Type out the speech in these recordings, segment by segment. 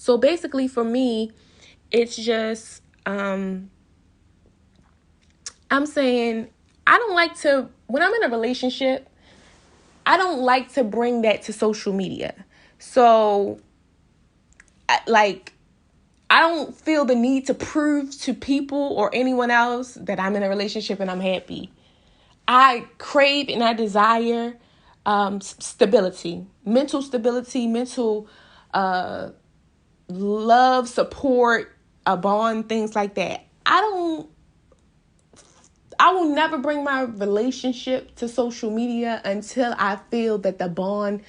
So basically for me, it's just, I'm saying I don't like to, when I'm in a relationship, I don't like to bring that to social media. So, I don't feel the need to prove to people or anyone else that I'm in a relationship and I'm happy. I crave and I desire stability, mental love, support, a bond, things like that. I will never bring my relationship to social media until I feel that the bond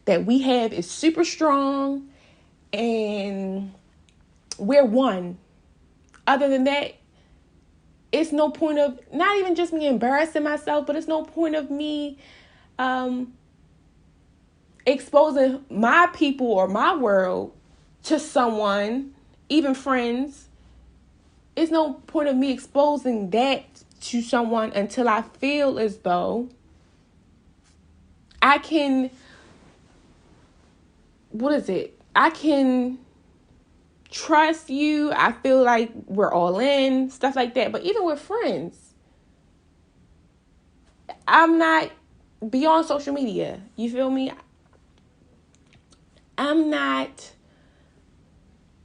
that we have is super strong and we're one. Other than that, it's no point of, not even just me embarrassing myself, but it's no point of me exposing my people or my world to someone, even friends. It's no point of me exposing that to someone until I feel as though I can, I can trust you. I feel like we're all in, stuff like that. But even with friends, I'm not beyond social media. You feel me? I'm not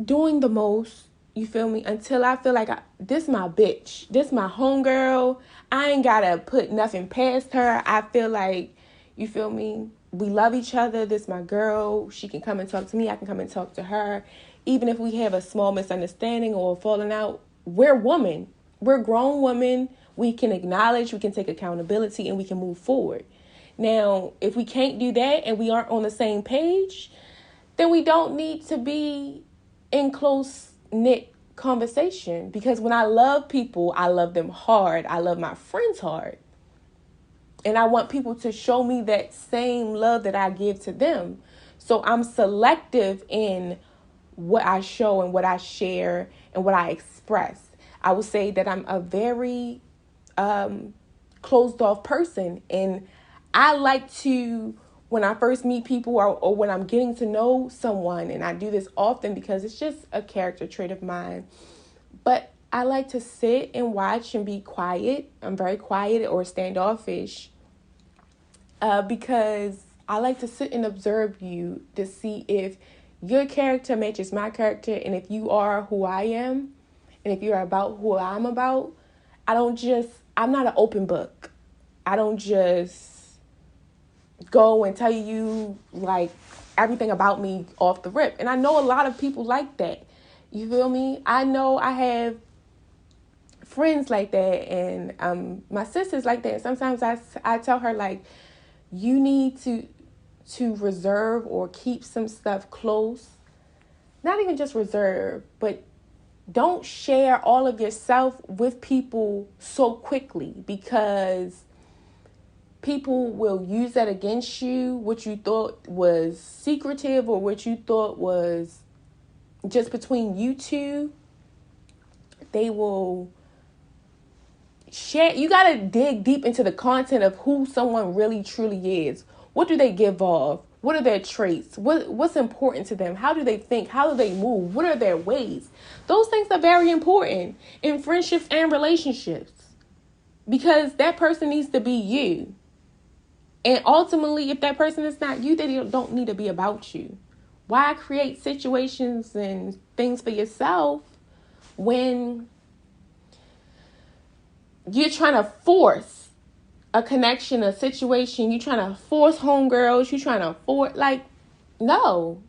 doing the most, you feel me, until I feel like this my bitch. This my homegirl. I ain't gotta put nothing past her. I feel like, you feel me, we love each other. This my girl. She can come and talk to me. I can come and talk to her. Even if we have a small misunderstanding or falling out, we're women. We're grown women. We can acknowledge, we can take accountability, and we can move forward. Now, if we can't do that and we aren't on the same page, then we don't need to be in close-knit conversation. Because when I love people, I love them hard. I love my friends hard. And I want people to show me that same love that I give to them. So I'm selective in what I show and what I share and what I express. I would say that I'm a very closed off person. And I like to, when I first meet people or when I'm getting to know someone, and I do this often because it's just a character trait of mine, but I like to sit and watch and be quiet. I'm very quiet or standoffish because I like to sit and observe you to see if your character matches my character, and if you are who I am, and if you're about who I'm about. I'm not an open book. I don't just go and tell you like everything about me off the rip. And I know a lot of people like that. You feel me? I know I have friends like that, and my sister's like that. Sometimes I tell her, like, you need to reserve or keep some stuff close. Not even just reserve, but don't share all of yourself with people so quickly, because people will use that against you. What you thought was secretive or what you thought was just between you two, they will share. You got to dig deep into the content of who someone really truly is. What do they give off? What are their traits? What's important to them? How do they think? How do they move? What are their ways? Those things are very important in friendships and relationships, because that person needs to be you. And ultimately, if that person is not you, they don't need to be about you. Why create situations and things for yourself when you're trying to force a connection, a situation? You're trying to force homegirls. You're trying to force, like, no.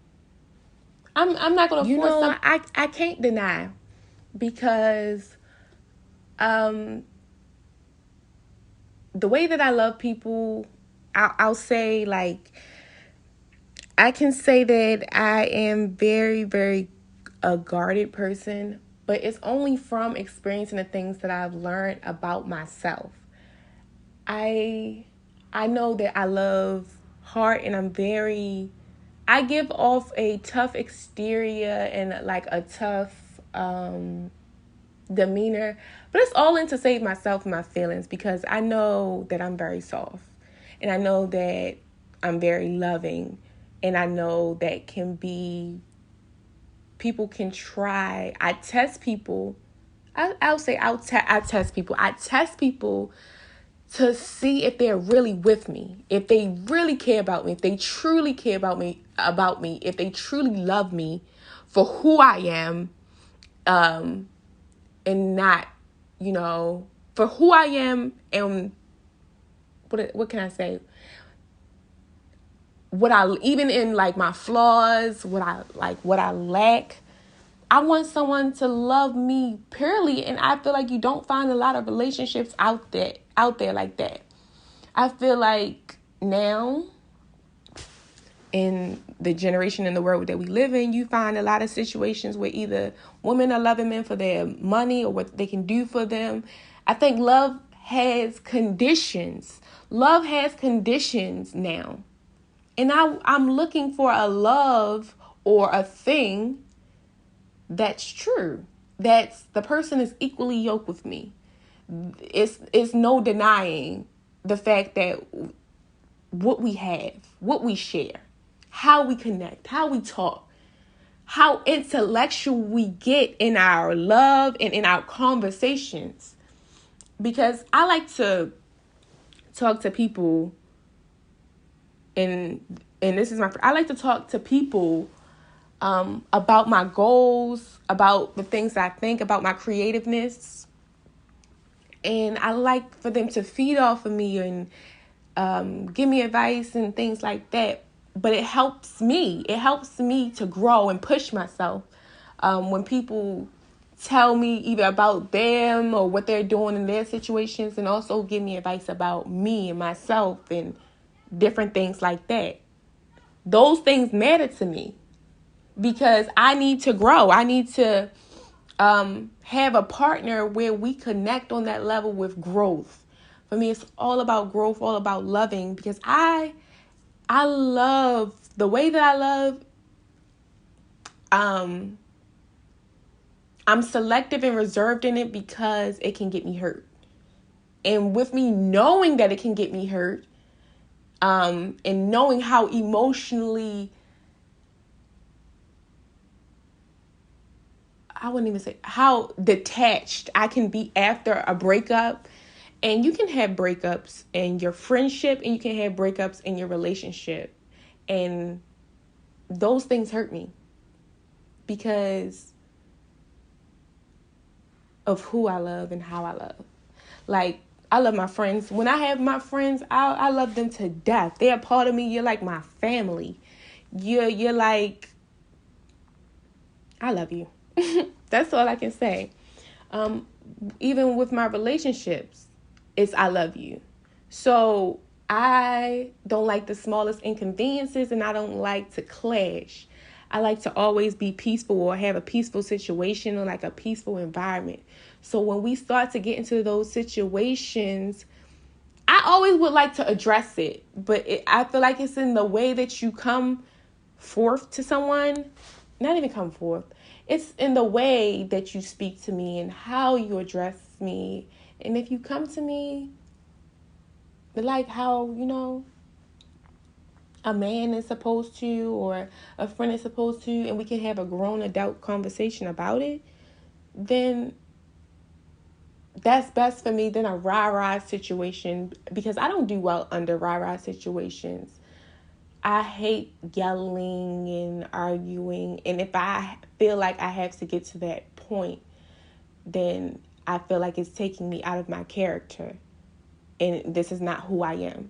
I'm not going to force some. I can't deny, because the way that I love people, I'll say, like, I can say that I am very, very a guarded person, but it's only from experiencing the things that I've learned about myself. I know that I love hard, and I give off a tough exterior and like a tough demeanor, but it's all in to save myself and my feelings, because I know that I'm very soft, and I know that I'm very loving, and I know that can be people can try. I test people. I test people. I test people to see if they're really with me, if they really care about me, if they truly care about me, if they truly love me for who I am, and not, for who I am, and what can I say? Even in like my flaws, what I lack, I want someone to love me purely, and I feel like you don't find a lot of relationships out there like that. I feel like now, in the generation and the world that we live in, you find a lot of situations where either women are loving men for their money or what they can do for them. I think love has conditions. Love has conditions now. And I'm looking for a love or a thing that's true. That's the person is equally yoked with me. It's no denying the fact that what we have, what we share, how we connect, how we talk, how intellectual we get in our love and in our conversations. Because I like to talk to people, and this is I like to talk to people about my goals, about the things I think, about my creativeness. And I like for them to feed off of me and give me advice and things like that. But it helps me. It helps me to grow and push myself. When people tell me either about them or what they're doing in their situations, and also give me advice about me and myself and different things like that. Those things matter to me because I need to grow. I need to have a partner where we connect on that level with growth. For me, it's all about growth, all about loving, because I love the way that I love. I'm selective and reserved in it because it can get me hurt. And with me knowing that it can get me hurt, and knowing how emotionally, I wouldn't even say how detached I can be after a breakup. And you can have breakups in your friendship, and you can have breakups in your relationship. And those things hurt me because of who I love and how I love. Like, I love my friends. When I have my friends, I love them to death. They're a part of me. You're like my family. You're like, I love you. That's all I can say. Even with my relationships, it's I love you. So I don't like the smallest inconveniences, and I don't like to clash. I like to always be peaceful or have a peaceful situation or like a peaceful environment. So when we start to get into those situations, I always would like to address it, but I feel like it's in the way that you come forth to someone, not even come forth. It's in the way that you speak to me and how you address me. And if you come to me like how, a man is supposed to, or a friend is supposed to, and we can have a grown adult conversation about it, then that's best for me than a rah-rah situation, because I don't do well under rah-rah situations. I hate yelling and arguing, and if I feel like I have to get to that point, then I feel like it's taking me out of my character, and this is not who I am.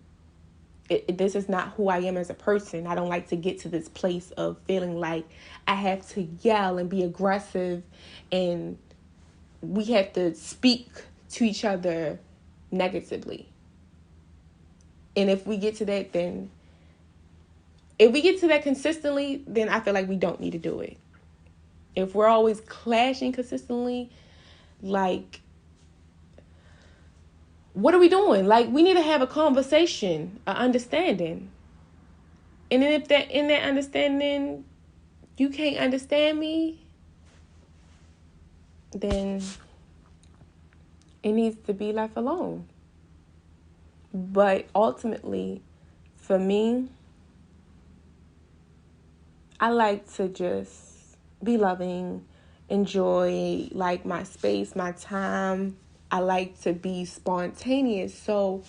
This is not who I am as a person. I don't like to get to this place of feeling like I have to yell and be aggressive, and we have to speak to each other negatively. And if we get to that, if we get to that consistently, then I feel like we don't need to do it. If we're always clashing consistently, like, what are we doing? Like, we need to have a conversation, an understanding. And then if in that understanding you can't understand me, then it needs to be left alone. But ultimately, for me, I like to just be loving, enjoy like my space, my time. I like to be spontaneous. So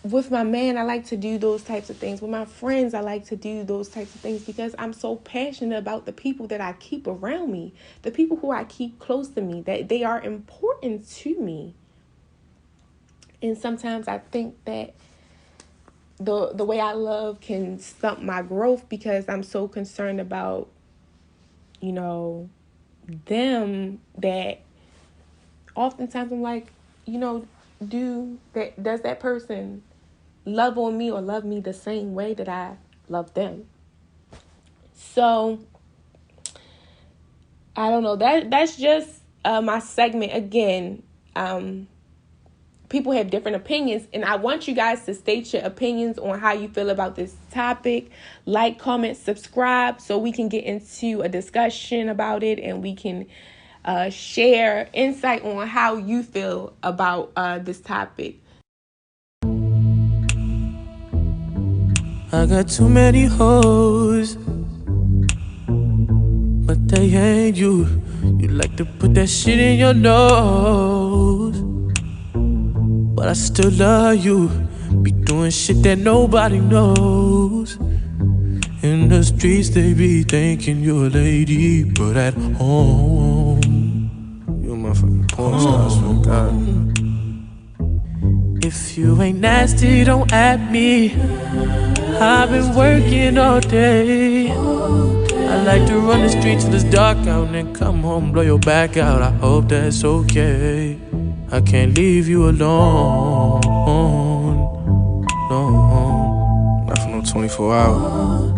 with my man, I like to do those types of things. With my friends, I like to do those types of things because I'm so passionate about the people that I keep around me, the people who I keep close to me, that they are important to me. And sometimes I think that the way I love can stump my growth because I'm so concerned about, them, that oftentimes I'm like, does that person love on me or love me the same way that I love them? So I don't know. That's just my segment. Again, people have different opinions, and I want you guys to state your opinions on how you feel about this topic. Like, comment, subscribe so we can get into a discussion about it, and we can share insight on how you feel about this topic. I got too many hoes, but they ain't you. You like to put that shit in your nose, but I still love you. Be doing shit that nobody knows. In the streets they be thinking you're a lady, but at home you a motherfucking porn star, I swear to God. If you ain't nasty, don't at me. I've been working all day. I like to run the streets till it's dark out and then come home, blow your back out. I hope that's okay. I can't leave you alone. No, not for no 24 hours.